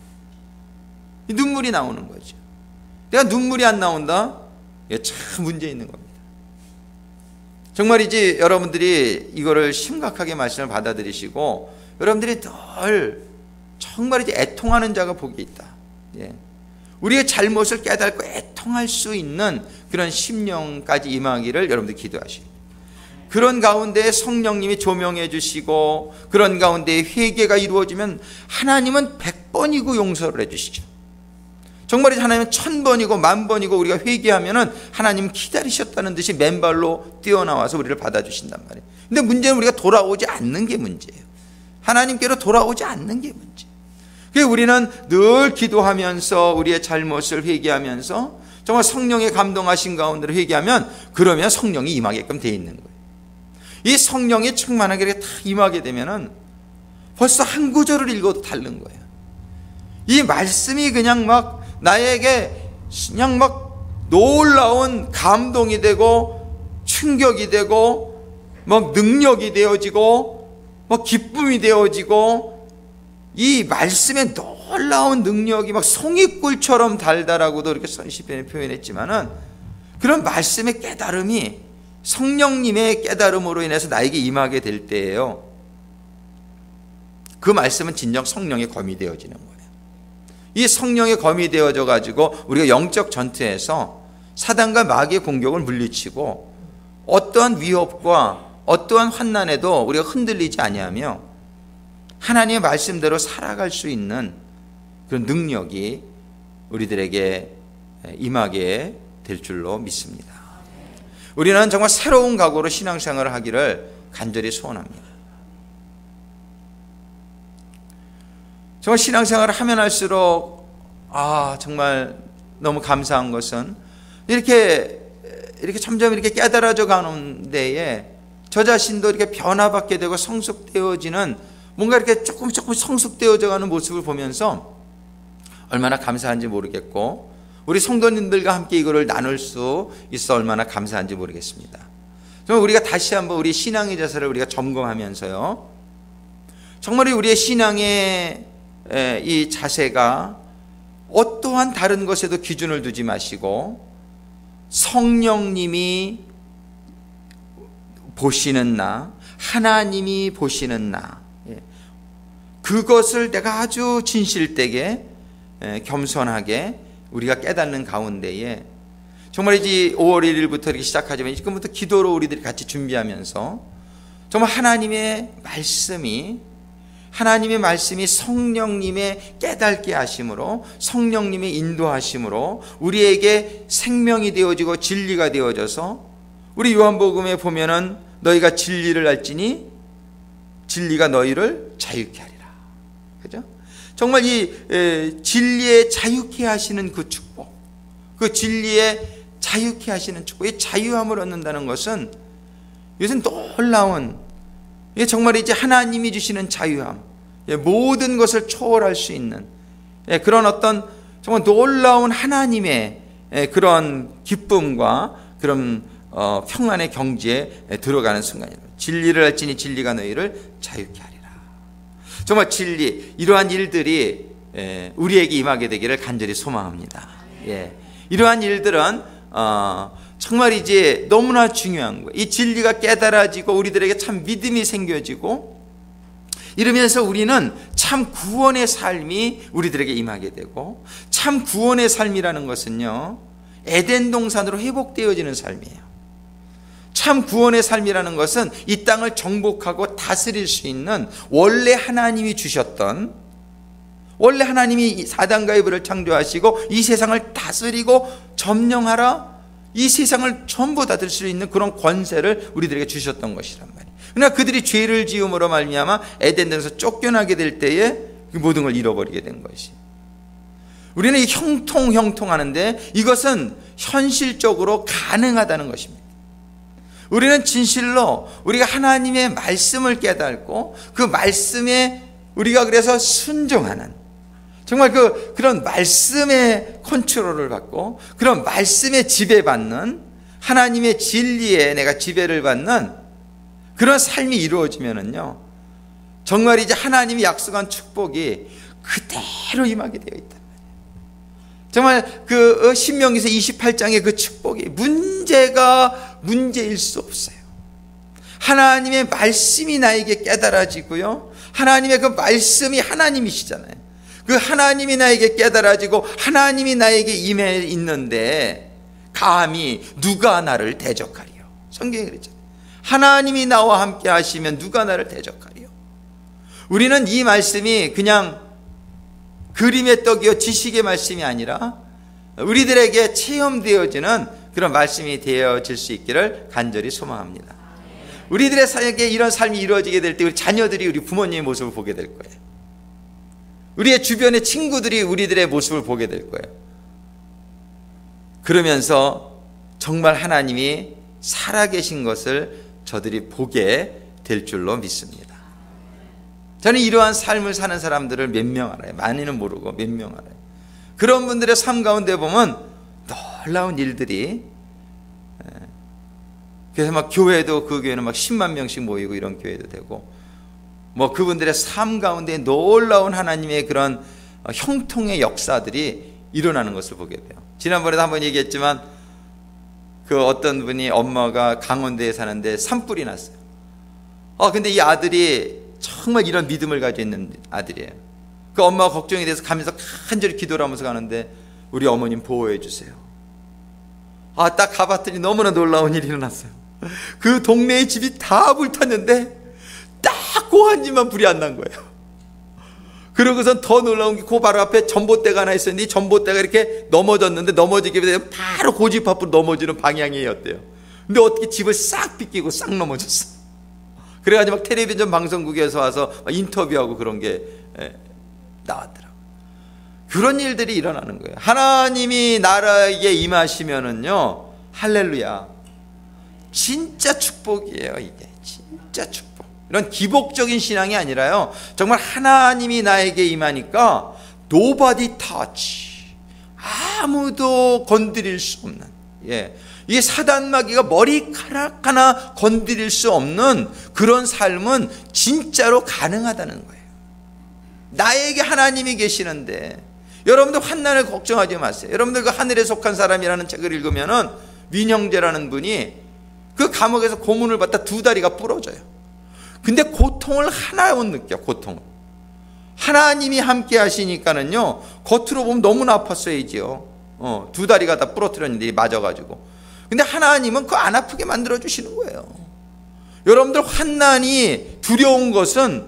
A: 눈물이 나오는 거죠. 내가 눈물이 안 나온다? 이게 참 문제 있는 겁니다. 정말이지 여러분들이 이거를 심각하게 말씀을 받아들이시고, 여러분들이 늘 정말 이제 애통하는 자가 복이 있다. 우리의 잘못을 깨닫고 애통할 수 있는 그런 심령까지 임하기를 여러분들 기도하시고, 그런 가운데 성령님이 조명해 주시고, 그런 가운데 회개가 이루어지면 하나님은 100번이고 용서를 해주시죠. 정말 하나님은 1000번이고 10,000번이고 우리가 회개하면은 하나님 기다리셨다는 듯이 맨발로 뛰어나와서 우리를 받아주신단 말이에요. 근데 문제는 우리가 돌아오지 않는 게 문제예요. 하나님께로 돌아오지 않는 게 문제예요. 그래서 우리는 늘 기도하면서 우리의 잘못을 회개하면서 정말 성령의 감동하신 가운데로 회개하면 그러면 성령이 임하게끔 되어 있는 거예요. 이 성령이 충만하게 다 임하게 되면은 벌써 한 구절을 읽어도 다른 거예요. 이 말씀이 그냥 막 나에게 그냥 막 놀라운 감동이 되고 충격이 되고 막 능력이 되어지고 막 기쁨이 되어지고 이 말씀의 놀라운 능력이 막 송이꿀처럼 달달하고도 이렇게 시편에 표현했지만은 그런 말씀의 깨달음이 성령님의 깨달음으로 인해서 나에게 임하게 될 때예요. 그 말씀은 진정 성령의 검이 되어지는 거예요. 이 성령의 검이 되어져 가지고 우리가 영적 전투에서 사단과 마귀의 공격을 물리치고 어떠한 위협과 어떠한 환난에도 우리가 흔들리지 아니하며 하나님의 말씀대로 살아갈 수 있는 그런 능력이 우리들에게 임하게 될 줄로 믿습니다. 우리는 정말 새로운 각오로 신앙생활을 하기를 간절히 소원합니다. 정말 신앙생활을 하면 할수록 정말 너무 감사한 것은 이렇게 점점 이렇게 깨달아져 가는 데에 저 자신도 이렇게 변화받게 되고 성숙되어지는 뭔가 이렇게 조금 성숙되어져 가는 모습을 보면서 얼마나 감사한지 모르겠고 우리 성도님들과 함께 이거를 나눌 수 있어 얼마나 감사한지 모르겠습니다. 정말 우리가 다시 한번 우리 신앙의 자세를 우리가 점검하면서요. 정말 우리의 신앙의 이 자세가 어떠한 다른 것에도 기준을 두지 마시고 성령님이 보시는 나, 하나님이 보시는 나, 그것을 내가 아주 진실되게 겸손하게 우리가 깨닫는 가운데에 정말 이제 5월 1일부터 이렇게 시작하지만 지금부터 기도로 우리들이 같이 준비하면서 정말 하나님의 말씀이 성령님의 깨닫게 하심으로 성령님의 인도하심으로 우리에게 생명이 되어지고 진리가 되어져서 우리 요한복음에 보면은 너희가 진리를 알지니 진리가 너희를 자유케 하리라. 그죠? 정말 이 진리에 자유케 하시는 그 축복, 그 진리에 자유케 하시는 축복, 이 자유함을 얻는다는 것은 이것은 놀라운, 이게 정말 이제 하나님이 주시는 자유함, 모든 것을 초월할 수 있는 그런 어떤 정말 놀라운 하나님의 그런 기쁨과 그런 평안의 경지에 들어가는 순간입니다. 진리를 알지니 진리가 너희를 자유케 하리라. 정말 진리, 이러한 일들이 우리에게 임하게 되기를 간절히 소망합니다. 이러한 일들은 정말 이제 너무나 중요한 거예요. 이 진리가 깨달아지고 우리들에게 참 믿음이 생겨지고 이러면서 우리는 참 구원의 삶이 우리들에게 임하게 되고, 참 구원의 삶이라는 것은요 에덴 동산으로 회복되어지는 삶이에요. 참 구원의 삶이라는 것은 이 땅을 정복하고 다스릴 수 있는 원래 하나님이 주셨던, 원래 하나님이 사단과 에바를 창조하시고 이 세상을 다스리고 점령하라, 이 세상을 전부 다스릴 수 있는 그런 권세를 우리들에게 주셨던 것이란 말이에요. 그러나 그들이 죄를 지음으로 말미암아 에덴에서 쫓겨나게 될 때에 그 모든 걸 잃어버리게 된 것이. 우리는 이 형통하는데 이것은 현실적으로 가능하다는 것입니다. 우리는 진실로 우리가 하나님의 말씀을 깨닫고 그 말씀에 우리가 그래서 순종하는, 정말 그런 말씀의 컨트롤을 받고 그런 말씀에 지배받는, 하나님의 진리에 내가 지배를 받는 그런 삶이 이루어지면은요, 정말 이제 하나님이 약속한 축복이 그대로 임하게 되어 있단 말이에요. 정말 그 신명기서 28장의 그 축복이 문제일 수 없어요. 하나님의 말씀이 나에게 깨달아지고요, 하나님의 그 말씀이 하나님이시잖아요. 그 하나님이 나에게 깨달아지고 하나님이 나에게 임해 있는데 감히 누가 나를 대적하리요. 성경에 그랬잖아요. 하나님이 나와 함께 하시면 누가 나를 대적하리요. 우리는 이 말씀이 그냥 그림의 떡이요 지식의 말씀이 아니라 우리들에게 체험되어지는 그런 말씀이 되어질 수 있기를 간절히 소망합니다. 우리들의 삶에 이런 삶이 이루어지게 될 때 우리 자녀들이 우리 부모님의 모습을 보게 될 거예요. 우리의 주변의 친구들이 우리들의 모습을 보게 될 거예요. 그러면서 정말 하나님이 살아계신 것을 저들이 보게 될 줄로 믿습니다. 저는 이러한 삶을 사는 사람들을 몇 명 알아요. 많이는 모르고 몇 명 알아요. 그런 분들의 삶 가운데 보면 놀라운 일들이, 그래서 막 교회도, 그 교회는 막 10만 명씩 모이고 이런 교회도 되고, 뭐 그분들의 삶 가운데 놀라운 하나님의 그런 형통의 역사들이 일어나는 것을 보게 돼요. 지난번에도 한번 얘기했지만 그 어떤 분이 엄마가 강원도에 사는데 산불이 났어요. 근데 이 아들이 정말 이런 믿음을 가지고 있는 아들이에요. 그 엄마가 걱정이 돼서 가면서 간절히 기도를 하면서 가는데 우리 어머님 보호해 주세요. 딱 가봤더니 너무나 놀라운 일이 일어났어요. 그 동네의 집이 다 불탔는데 딱 그 한 집만 불이 안 난 거예요. 그러고선 더 놀라운 게 그 바로 앞에 전봇대가 하나 있었는데 이 전봇대가 이렇게 넘어졌는데 넘어지게 되면 바로 그 집 앞으로 넘어지는 방향이었대요. 근데 어떻게 집을 싹 빗기고 싹 넘어졌어. 그래가지고 막 텔레비전 방송국에서 와서 인터뷰하고 그런 게 나왔더라고요. 그런 일들이 일어나는 거예요. 하나님이 나라에 임하시면은요, 할렐루야, 진짜 축복이에요. 이게 진짜 축복. 이런 기복적인 신앙이 아니라요, 정말 하나님이 나에게 임하니까 nobody touch, 아무도 건드릴 수 없는, 이게 사단마귀가 머리카락 하나 건드릴 수 없는 그런 삶은 진짜로 가능하다는 거예요. 나에게 하나님이 계시는데, 여러분들 환난을 걱정하지 마세요. 여러분들 그 하늘에 속한 사람이라는 책을 읽으면은 민형제라는 분이 그 감옥에서 고문을 받다 두 다리가 부러져요. 근데 고통을 하나 못 느껴. 고통을 하나님이 함께 하시니까는요, 겉으로 보면 너무나 아팠어야지요. 두 다리가 다 부러뜨렸는데 맞아가지고. 근데 하나님은 그거 안 아프게 만들어 주시는 거예요. 여러분들 환난이 두려운 것은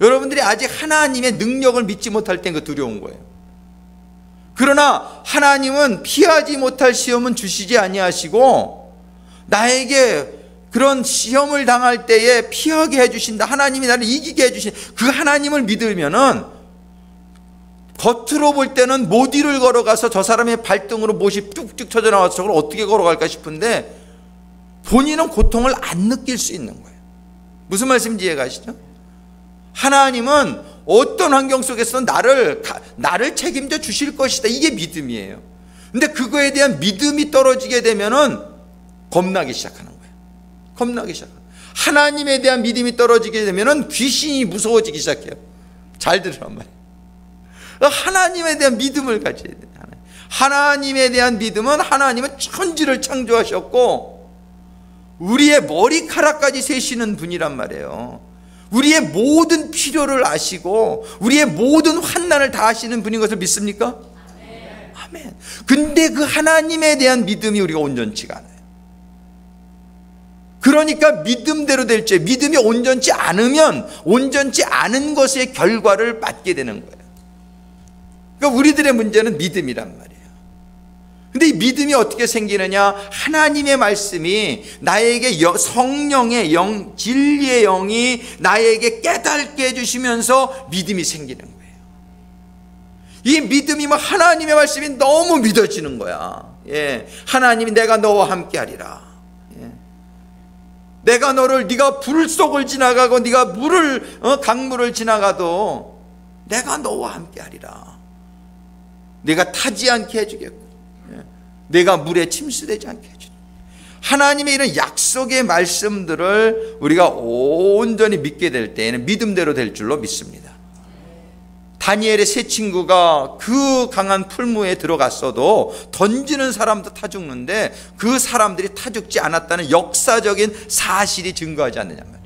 A: 여러분들이 아직 하나님의 능력을 믿지 못할 땐 그 두려운 거예요. 그러나 하나님은 피하지 못할 시험은 주시지 아니하시고 나에게 그런 시험을 당할 때에 피하게 해주신다. 하나님이 나를 이기게 해주신 그 하나님을 믿으면은 겉으로 볼 때는 못 뒤를 걸어가서 저 사람의 발등으로 못이 뚝뚝 터져 나와서 저걸 어떻게 걸어갈까 싶은데 본인은 고통을 안 느낄 수 있는 거예요. 무슨 말씀인지 이해가시죠? 하나님은 어떤 환경 속에서 나를 책임져 주실 것이다. 이게 믿음이에요. 근데 그거에 대한 믿음이 떨어지게 되면은 겁나기 시작하는 거예요. 겁나기 시작해요. 하나님에 대한 믿음이 떨어지게 되면은 귀신이 무서워지기 시작해요. 잘 들으란 말이에요. 하나님에 대한 믿음을 가져야 돼요. 하나님에 대한 믿음은 하나님은 천지를 창조하셨고 우리의 머리카락까지 세시는 분이란 말이에요. 우리의 모든 필요를 아시고 우리의 모든 환난을 다 아시는 분인 것을 믿습니까? 아멘. 근데 그 하나님에 대한 믿음이 우리가 온전치가 않아요. 그러니까 믿음대로 될 줄, 믿음이 온전치 않으면 온전치 않은 것의 결과를 맞게 되는 거예요. 그러니까 우리들의 문제는 믿음이란 말이에요. 근데 이 믿음이 어떻게 생기느냐? 하나님의 말씀이 나에게 성령의 영, 진리의 영이 나에게 깨닫게 해주시면서 믿음이 생기는 거예요. 이 믿음이 뭐 하나님의 말씀이 너무 믿어지는 거야. 하나님이 내가 너와 함께 하리라. 내가 네가 불 속을 지나가고 네가 강물을 지나가도 내가 너와 함께 하리라. 내가 타지 않게 해주겠고 내가 물에 침수되지 않게 해주리라. 하나님의 이런 약속의 말씀들을 우리가 온전히 믿게 될 때에는 믿음대로 될 줄로 믿습니다. 다니엘의 세 친구가 그 강한 풀무에 들어갔어도 던지는 사람도 타 죽는데 그 사람들이 타 죽지 않았다는 역사적인 사실이 증거하지 않느냐 말이에요.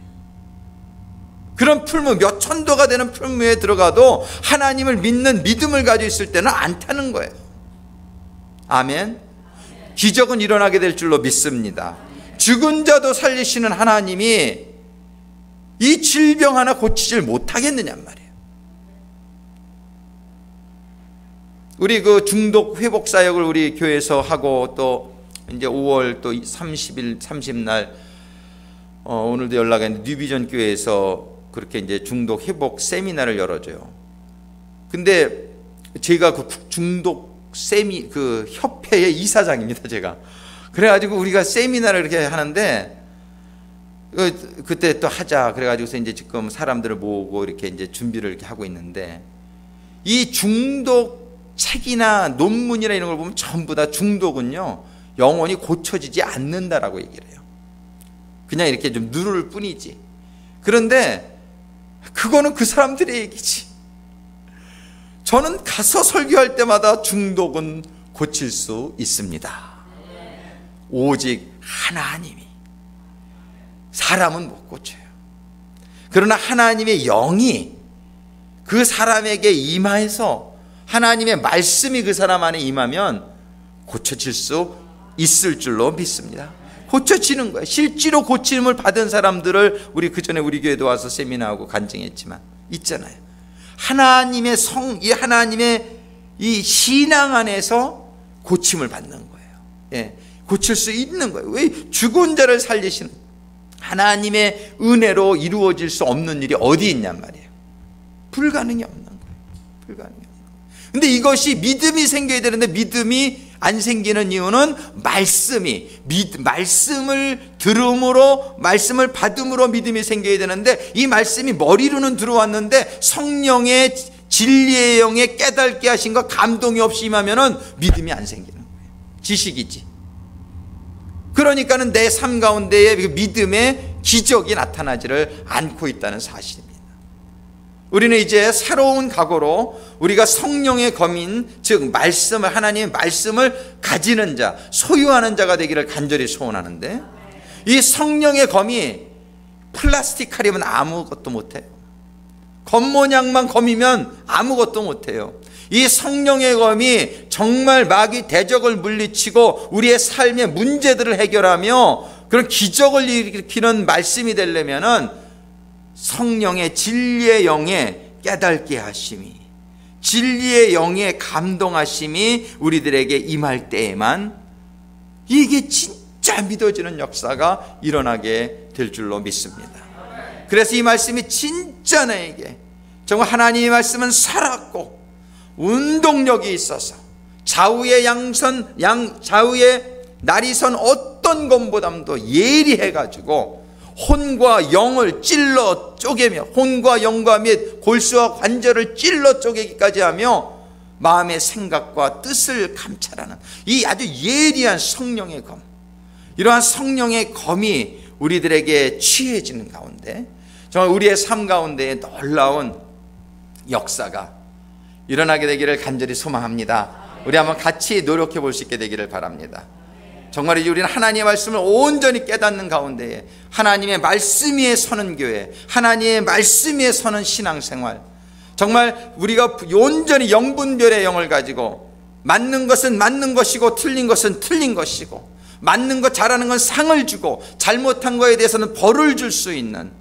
A: 그런 풀무, 몇 천도가 되는 풀무에 들어가도 하나님을 믿는 믿음을 가지고 있을 때는 안 타는 거예요. 아멘. 기적은 일어나게 될 줄로 믿습니다. 죽은 자도 살리시는 하나님이 이 질병 하나 고치질 못하겠느냐 말이에요. 우리 그 중독 회복 사역을 우리 교회에서 하고 또 이제 5월 또 30날 오늘도 연락이 왔는데 뉴비전 교회에서 그렇게 이제 중독 회복 세미나를 열어줘요. 근데 제가 그 중독 그 협회의 이사장입니다, 제가. 그래가지고 우리가 세미나를 이렇게 하는데 그때 또 하자 그래가지고서 이제 지금 사람들을 모으고 이렇게 이제 준비를 이렇게 하고 있는데, 이 중독 책이나 논문이나 이런 걸 보면 전부 다 중독은요 영원히 고쳐지지 않는다라고 얘기를 해요. 그냥 이렇게 좀 누를 뿐이지. 그런데 그거는 그 사람들의 얘기지. 저는 가서 설교할 때마다 중독은 고칠 수 있습니다. 오직 하나님이. 사람은 못 고쳐요. 그러나 하나님의 영이 그 사람에게 임하여서 하나님의 말씀이 그 사람 안에 임하면 고쳐질 수 있을 줄로 믿습니다. 고쳐지는 거예요. 실제로 고침을 받은 사람들을 우리 그전에 우리 교회도 와서 세미나하고 간증했지만 있잖아요. 하나님의 하나님의 이 신앙 안에서 고침을 받는 거예요. 예, 고칠 수 있는 거예요. 왜? 죽은 자를 살리시는 하나님의 은혜로 이루어질 수 없는 일이 어디 있냔 말이에요. 불가능이 없는 거예요. 불가능이 없는 거예요. 근데 이것이 믿음이 생겨야 되는데 믿음이 안 생기는 이유는 말씀을 들음으로, 말씀을 받음으로 믿음이 생겨야 되는데, 이 말씀이 머리로는 들어왔는데 성령의 진리의 영에 깨닫게 하신 것 감동이 없이 임하면은 믿음이 안 생기는 거예요. 지식이지. 그러니까는 내 삶 가운데에 믿음의 기적이 나타나지를 않고 있다는 사실입니다. 우리는 이제 새로운 각오로 우리가 성령의 검인, 즉 말씀을, 하나님의 말씀을 가지는 자, 소유하는 자가 되기를 간절히 소원하는데, 이 성령의 검이 플라스틱 칼이면 아무것도 못해요. 검모양만 검이면 아무것도 못해요. 이 성령의 검이 정말 마귀 대적을 물리치고 우리의 삶의 문제들을 해결하며 그런 기적을 일으키는 말씀이 되려면은 성령의 진리의 영에 깨닫게 하심이, 진리의 영에 감동하심이 우리들에게 임할 때에만 이게 진짜 믿어지는 역사가 일어나게 될 줄로 믿습니다. 그래서 이 말씀이 진짜 나에게 정말 하나님의 말씀은 살았고 운동력이 있어서 좌우의 좌우의 날이선 어떤 것보다도 예리해가지고 혼과 영을 찔러 쪼개며, 혼과 영과 및 골수와 관절을 찔러 쪼개기까지 하며 마음의 생각과 뜻을 감찰하는 이 아주 예리한 성령의 검, 이러한 성령의 검이 우리들에게 취해지는 가운데 정말 우리의 삶 가운데에 놀라운 역사가 일어나게 되기를 간절히 소망합니다. 우리 한번 같이 노력해 볼 수 있게 되기를 바랍니다. 정말 이제 우리는 하나님의 말씀을 온전히 깨닫는 가운데에 하나님의 말씀 위에 서는 교회, 하나님의 말씀 위에 서는 신앙생활, 정말 우리가 온전히 영분별의 영을 가지고 맞는 것은 맞는 것이고 틀린 것은 틀린 것이고, 맞는 것 잘하는 건 상을 주고 잘못한 거에 대해서는 벌을 줄 수 있는,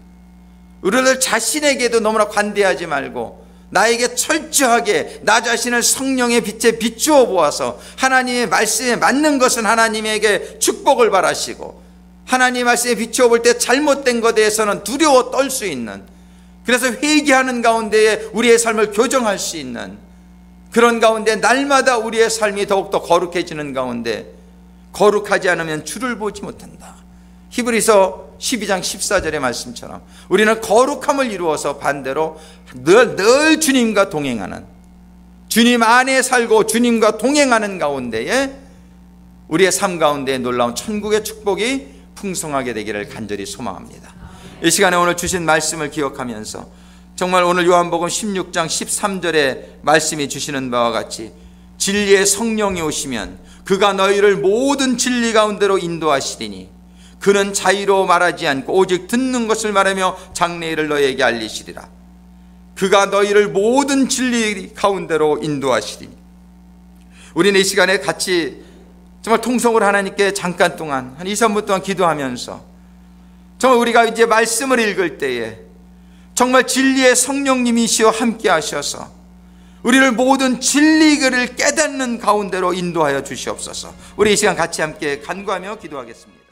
A: 우리들 자신에게도 너무나 관대하지 말고 나에게 철저하게 나 자신을 성령의 빛에 비추어 보아서 하나님의 말씀에 맞는 것은 하나님에게 축복을 바라시고, 하나님의 말씀에 비추어 볼 때 잘못된 것에 대해서는 두려워 떨 수 있는, 그래서 회개하는 가운데에 우리의 삶을 교정할 수 있는 그런 가운데 날마다 우리의 삶이 더욱더 거룩해지는 가운데, 거룩하지 않으면 주를 보지 못한다. 히브리서 12장 14절의 말씀처럼 우리는 거룩함을 이루어서 반대로 늘 주님과 동행하는, 주님 안에 살고 주님과 동행하는 가운데에 우리의 삶 가운데 놀라운 천국의 축복이 풍성하게 되기를 간절히 소망합니다. 이 시간에 오늘 주신 말씀을 기억하면서 정말 오늘 요한복음 16장 13절의 말씀이 주시는 바와 같이 진리의 성령이 오시면 그가 너희를 모든 진리 가운데로 인도하시리니 그는 자의로 말하지 않고 오직 듣는 것을 말하며 장래일을 너희에게 알리시리라. 그가 너희를 모든 진리 가운데로 인도하시리니. 우리는 이 시간에 같이 정말 통성으로 하나님께 잠깐 동안 한 2, 3분 동안 기도하면서 정말 우리가 이제 말씀을 읽을 때에 정말 진리의 성령님이시여 함께 하셔서 우리를 모든 진리를 깨닫는 가운데로 인도하여 주시옵소서. 우리 이 시간 같이 함께 간구하며 기도하겠습니다.